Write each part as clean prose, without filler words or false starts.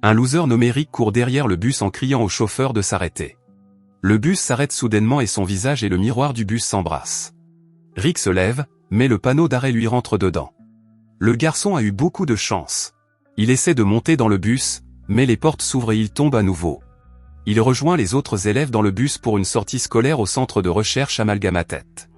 Un loser nommé Rick court derrière le bus en criant au chauffeur de s'arrêter. Le bus s'arrête soudainement et son visage et le miroir du bus s'embrassent. Rick se lève, mais le panneau d'arrêt lui rentre dedans. Le garçon a eu beaucoup de chance. Il essaie de monter dans le bus, mais les portes s'ouvrent et il tombe à nouveau. Il rejoint les autres élèves dans le bus pour une sortie scolaire au centre de recherche Amalgamatet.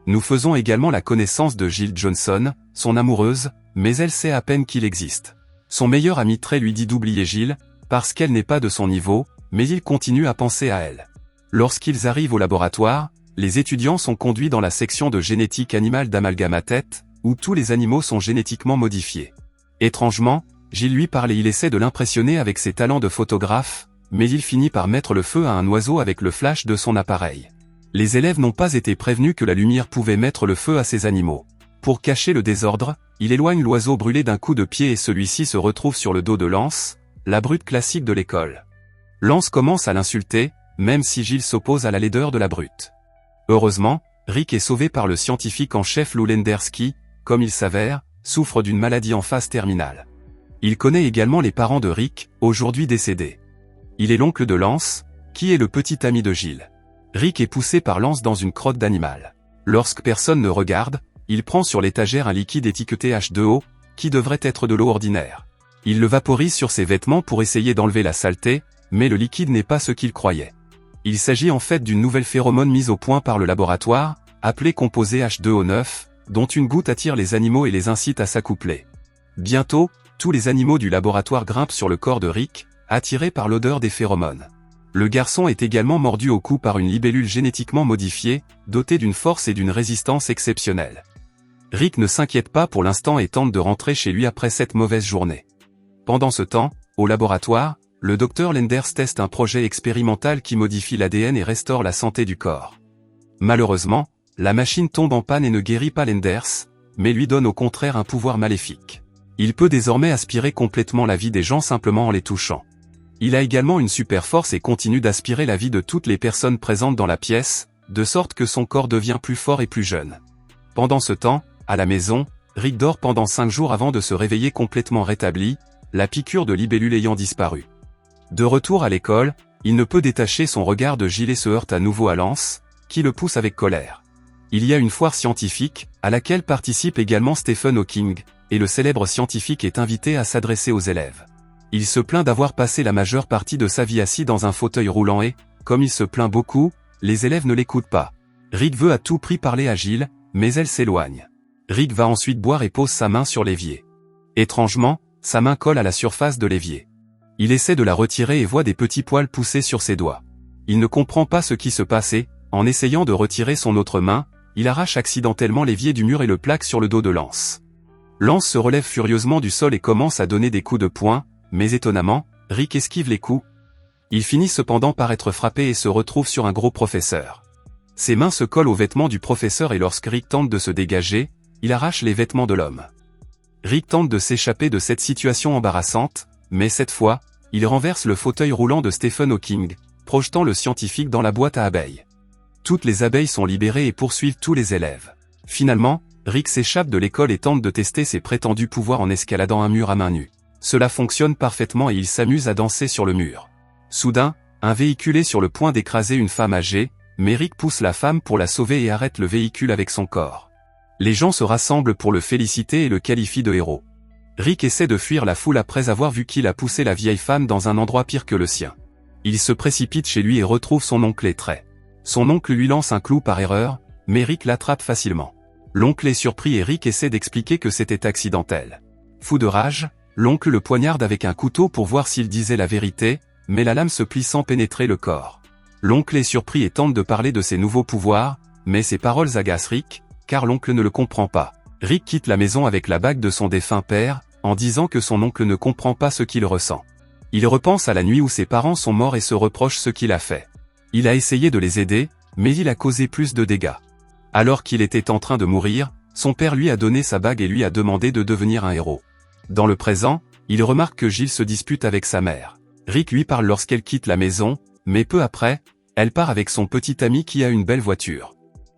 Nous faisons également la connaissance de Jill Johnson, son amoureuse, mais elle sait à peine qu'il existe. Son meilleur ami Trey lui dit d'oublier Jill, parce qu'elle n'est pas de son niveau, mais il continue à penser à elle. Lorsqu'ils arrivent au laboratoire, les étudiants sont conduits dans la section de génétique animale d'Amalgamatet, où tous les animaux sont génétiquement modifiés. Étrangement, Jill lui parle et il essaie de l'impressionner avec ses talents de photographe, mais il finit par mettre le feu à un oiseau avec le flash de son appareil. Les élèves n'ont pas été prévenus que la lumière pouvait mettre le feu à ces animaux. Pour cacher le désordre, il éloigne l'oiseau brûlé d'un coup de pied et celui-ci se retrouve sur le dos de Lance, la brute classique de l'école. Lance commence à l'insulter, même si Jill s'oppose à la laideur de la brute. Heureusement, Rick est sauvé par le scientifique en chef Lou Lenders qui, comme il s'avère, souffre d'une maladie en phase terminale. Il connaît également les parents de Rick, aujourd'hui décédés. Il est l'oncle de Lance, qui est le petit ami de Jill. Rick est poussé par Lance dans une crotte d'animal. Lorsque personne ne regarde, il prend sur l'étagère un liquide étiqueté H2O, qui devrait être de l'eau ordinaire. Il le vaporise sur ses vêtements pour essayer d'enlever la saleté, mais le liquide n'est pas ce qu'il croyait. Il s'agit en fait d'une nouvelle phéromone mise au point par le laboratoire, appelée composé H2O9, dont une goutte attire les animaux et les incite à s'accoupler. Bientôt, tous les animaux du laboratoire grimpent sur le corps de Rick, attirés par l'odeur des phéromones. Le garçon est également mordu au cou par une libellule génétiquement modifiée, dotée d'une force et d'une résistance exceptionnelles. Rick ne s'inquiète pas pour l'instant et tente de rentrer chez lui après cette mauvaise journée. Pendant ce temps, au laboratoire, le docteur Lenders teste un projet expérimental qui modifie l'ADN et restaure la santé du corps. Malheureusement, la machine tombe en panne et ne guérit pas Lenders, mais lui donne au contraire un pouvoir maléfique. Il peut désormais aspirer complètement la vie des gens simplement en les touchant. Il a également une super force et continue d'aspirer la vie de toutes les personnes présentes dans la pièce, de sorte que son corps devient plus fort et plus jeune. Pendant ce temps, à la maison, Rick dort pendant 5 jours avant de se réveiller complètement rétabli, la piqûre de libellule ayant disparu. De retour à l'école, il ne peut détacher son regard de Jill et se heurte à nouveau à Lance, qui le pousse avec colère. Il y a une foire scientifique, à laquelle participe également Stephen Hawking, et le célèbre scientifique est invité à s'adresser aux élèves. Il se plaint d'avoir passé la majeure partie de sa vie assis dans un fauteuil roulant et, comme il se plaint beaucoup, les élèves ne l'écoutent pas. Rick veut à tout prix parler à Jill, mais elle s'éloigne. Rick va ensuite boire et pose sa main sur l'évier. Étrangement, sa main colle à la surface de l'évier. Il essaie de la retirer et voit des petits poils pousser sur ses doigts. Il ne comprend pas ce qui se passe et, en essayant de retirer son autre main, il arrache accidentellement l'évier du mur et le plaque sur le dos de Lance. Lance se relève furieusement du sol et commence à donner des coups de poing, mais étonnamment, Rick esquive les coups. Il finit cependant par être frappé et se retrouve sur un gros professeur. Ses mains se collent aux vêtements du professeur et lorsque Rick tente de se dégager, il arrache les vêtements de l'homme. Rick tente de s'échapper de cette situation embarrassante, mais cette fois, il renverse le fauteuil roulant de Stephen Hawking, projetant le scientifique dans la boîte à abeilles. Toutes les abeilles sont libérées et poursuivent tous les élèves. Finalement, Rick s'échappe de l'école et tente de tester ses prétendus pouvoirs en escaladant un mur à main nue. Cela fonctionne parfaitement et il s'amuse à danser sur le mur. Soudain, un véhicule est sur le point d'écraser une femme âgée, mais Rick pousse la femme pour la sauver et arrête le véhicule avec son corps. Les gens se rassemblent pour le féliciter et le qualifient de héros. Rick essaie de fuir la foule après avoir vu qu'il a poussé la vieille femme dans un endroit pire que le sien. Il se précipite chez lui et retrouve son oncle et Trey. Son oncle lui lance un clou par erreur, mais Rick l'attrape facilement. L'oncle est surpris et Rick essaie d'expliquer que c'était accidentel. Fou de rage, l'oncle le poignarde avec un couteau pour voir s'il disait la vérité, mais la lame se plie sans pénétrer le corps. L'oncle est surpris et tente de parler de ses nouveaux pouvoirs, mais ses paroles agacent Rick, car l'oncle ne le comprend pas. Rick quitte la maison avec la bague de son défunt père, en disant que son oncle ne comprend pas ce qu'il ressent. Il repense à la nuit où ses parents sont morts et se reproche ce qu'il a fait. Il a essayé de les aider, mais il a causé plus de dégâts. Alors qu'il était en train de mourir, son père lui a donné sa bague et lui a demandé de devenir un héros. Dans le présent, il remarque que Jill se dispute avec sa mère. Rick lui parle lorsqu'elle quitte la maison, mais peu après, elle part avec son petit ami qui a une belle voiture.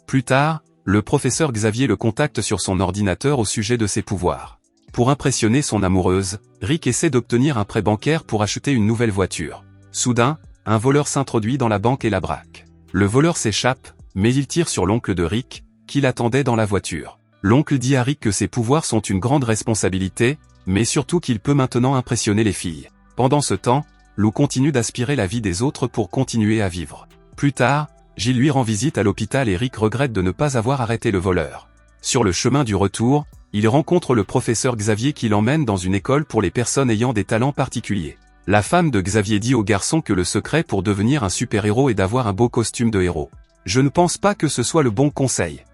Plus tard, le professeur Xavier le contacte sur son ordinateur au sujet de ses pouvoirs. Pour impressionner son amoureuse, Rick essaie d'obtenir un prêt bancaire pour acheter une nouvelle voiture. Soudain, un voleur s'introduit dans la banque et la braque. Le voleur s'échappe, mais il tire sur l'oncle de Rick, qui l'attendait dans la voiture. L'oncle dit à Rick que ses pouvoirs sont une grande responsabilité, mais surtout qu'il peut maintenant impressionner les filles. Pendant ce temps, Lou continue d'aspirer la vie des autres pour continuer à vivre. Plus tard, Jill lui rend visite à l'hôpital et Rick regrette de ne pas avoir arrêté le voleur. Sur le chemin du retour, il rencontre le professeur Xavier qui l'emmène dans une école pour les personnes ayant des talents particuliers. La femme de Xavier dit au garçon que le secret pour devenir un super-héros est d'avoir un beau costume de héros. Je ne pense pas que ce soit le bon conseil.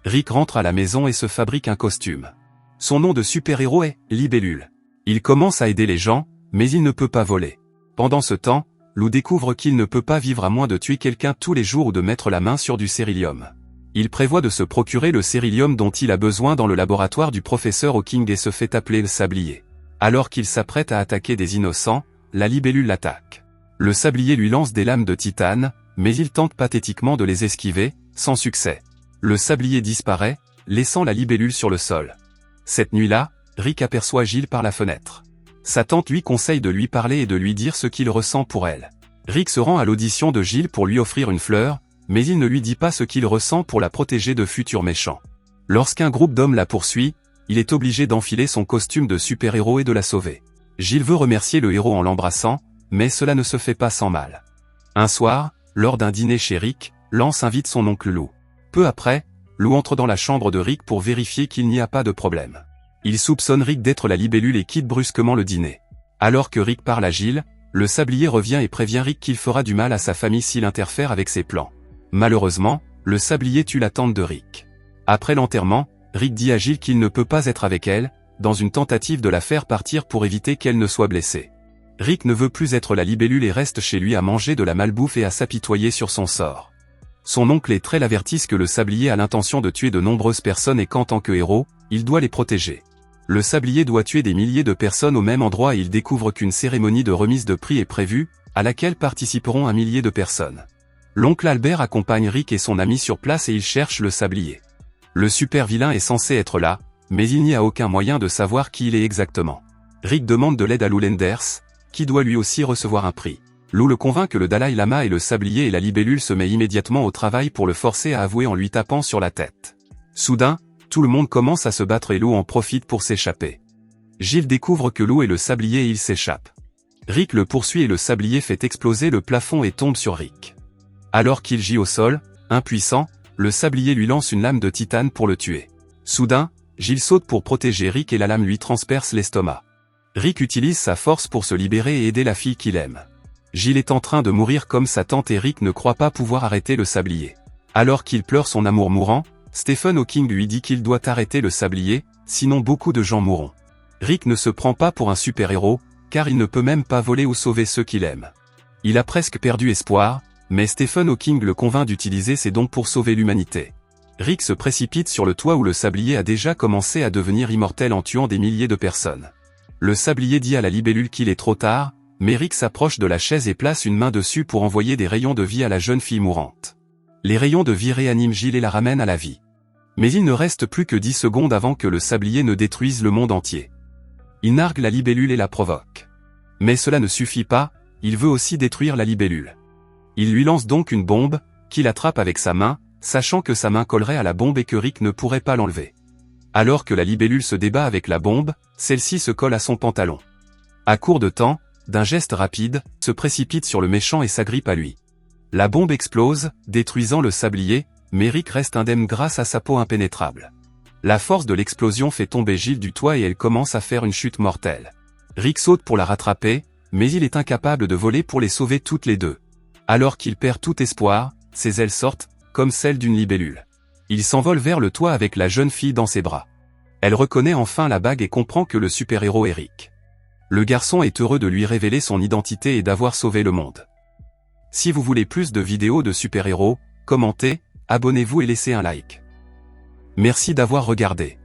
Rick rentre à la maison et se fabrique un costume. Son nom de super-héros est Libellule. Il commence à aider les gens, mais il ne peut pas voler. Pendant ce temps, Lou découvre qu'il ne peut pas vivre à moins de tuer quelqu'un tous les jours ou de mettre la main sur du sérilium. Il prévoit de se procurer le sérilium dont il a besoin dans le laboratoire du professeur Hawking et se fait appeler le Sablier. Alors qu'il s'apprête à attaquer des innocents, la libellule l'attaque. Le Sablier lui lance des lames de titane, mais il tente pathétiquement de les esquiver, sans succès. Le Sablier disparaît, laissant la libellule sur le sol. Cette nuit-là, Rick aperçoit Jill par la fenêtre. Sa tante lui conseille de lui parler et de lui dire ce qu'il ressent pour elle. Rick se rend à l'audition de Jill pour lui offrir une fleur, mais il ne lui dit pas ce qu'il ressent pour la protéger de futurs méchants. Lorsqu'un groupe d'hommes la poursuit, il est obligé d'enfiler son costume de super-héros et de la sauver. Jill veut remercier le héros en l'embrassant, mais cela ne se fait pas sans mal. Un soir, lors d'un dîner chez Rick, Lance invite son oncle Lou. Peu après, Lou entre dans la chambre de Rick pour vérifier qu'il n'y a pas de problème. Il soupçonne Rick d'être la libellule et quitte brusquement le dîner. Alors que Rick parle à Jill, le Sablier revient et prévient Rick qu'il fera du mal à sa famille s'il interfère avec ses plans. Malheureusement, le Sablier tue la tante de Rick. Après l'enterrement, Rick dit à Jill qu'il ne peut pas être avec elle, dans une tentative de la faire partir pour éviter qu'elle ne soit blessée. Rick ne veut plus être la libellule et reste chez lui à manger de la malbouffe et à s'apitoyer sur son sort. Son oncle et Trey l'avertissent que le Sablier a l'intention de tuer de nombreuses personnes et qu'en tant que héros, il doit les protéger. Le Sablier doit tuer des milliers de personnes au même endroit et il découvre qu'une cérémonie de remise de prix est prévue, à laquelle participeront 1 millier de personnes. L'oncle Albert accompagne Rick et son ami sur place et ils cherchent le Sablier. Le super vilain est censé être là, mais il n'y a aucun moyen de savoir qui il est exactement. Rick demande de l'aide à Lou Lenders, qui doit lui aussi recevoir un prix. Lou le convainc que le Dalai Lama et le Sablier et la libellule se met immédiatement au travail pour le forcer à avouer en lui tapant sur la tête. Soudain, tout le monde commence à se battre et Lou en profite pour s'échapper. Jill découvre que Lou est le Sablier et il s'échappe. Rick le poursuit et le Sablier fait exploser le plafond et tombe sur Rick. Alors qu'il gît au sol, impuissant, le Sablier lui lance une lame de titane pour le tuer. Soudain, Jill saute pour protéger Rick et la lame lui transperce l'estomac. Rick utilise sa force pour se libérer et aider la fille qu'il aime. Jill est en train de mourir comme sa tante et Rick ne croit pas pouvoir arrêter le Sablier. Alors qu'il pleure son amour mourant, Stephen Hawking lui dit qu'il doit arrêter le Sablier, sinon beaucoup de gens mourront. Rick ne se prend pas pour un super-héros, car il ne peut même pas voler ou sauver ceux qu'il aime. Il a presque perdu espoir, mais Stephen Hawking le convainc d'utiliser ses dons pour sauver l'humanité. Rick se précipite sur le toit où le Sablier a déjà commencé à devenir immortel en tuant des milliers de personnes. Le Sablier dit à la libellule qu'il est trop tard, mais Rick s'approche de la chaise et place une main dessus pour envoyer des rayons de vie à la jeune fille mourante. Les rayons de vie réaniment Jill et la ramènent à la vie. Mais il ne reste plus que 10 secondes avant que le Sablier ne détruise le monde entier. Il nargue la libellule et la provoque. Mais cela ne suffit pas, il veut aussi détruire la libellule. Il lui lance donc une bombe, qu'il attrape avec sa main, sachant que sa main collerait à la bombe et que Rick ne pourrait pas l'enlever. Alors que la libellule se débat avec la bombe, celle-ci se colle à son pantalon. À court de temps, d'un geste rapide, se précipite sur le méchant et s'agrippe à lui. La bombe explose, détruisant le Sablier, mais Rick reste indemne grâce à sa peau impénétrable. La force de l'explosion fait tomber Jill du toit et elle commence à faire une chute mortelle. Rick saute pour la rattraper, mais il est incapable de voler pour les sauver toutes les deux. Alors qu'il perd tout espoir, ses ailes sortent, comme celles d'une libellule. Il s'envole vers le toit avec la jeune fille dans ses bras. Elle reconnaît enfin la bague et comprend que le super-héros est Rick. Le garçon est heureux de lui révéler son identité et d'avoir sauvé le monde. Si vous voulez plus de vidéos de super-héros, commentez, abonnez-vous et laissez un like. Merci d'avoir regardé.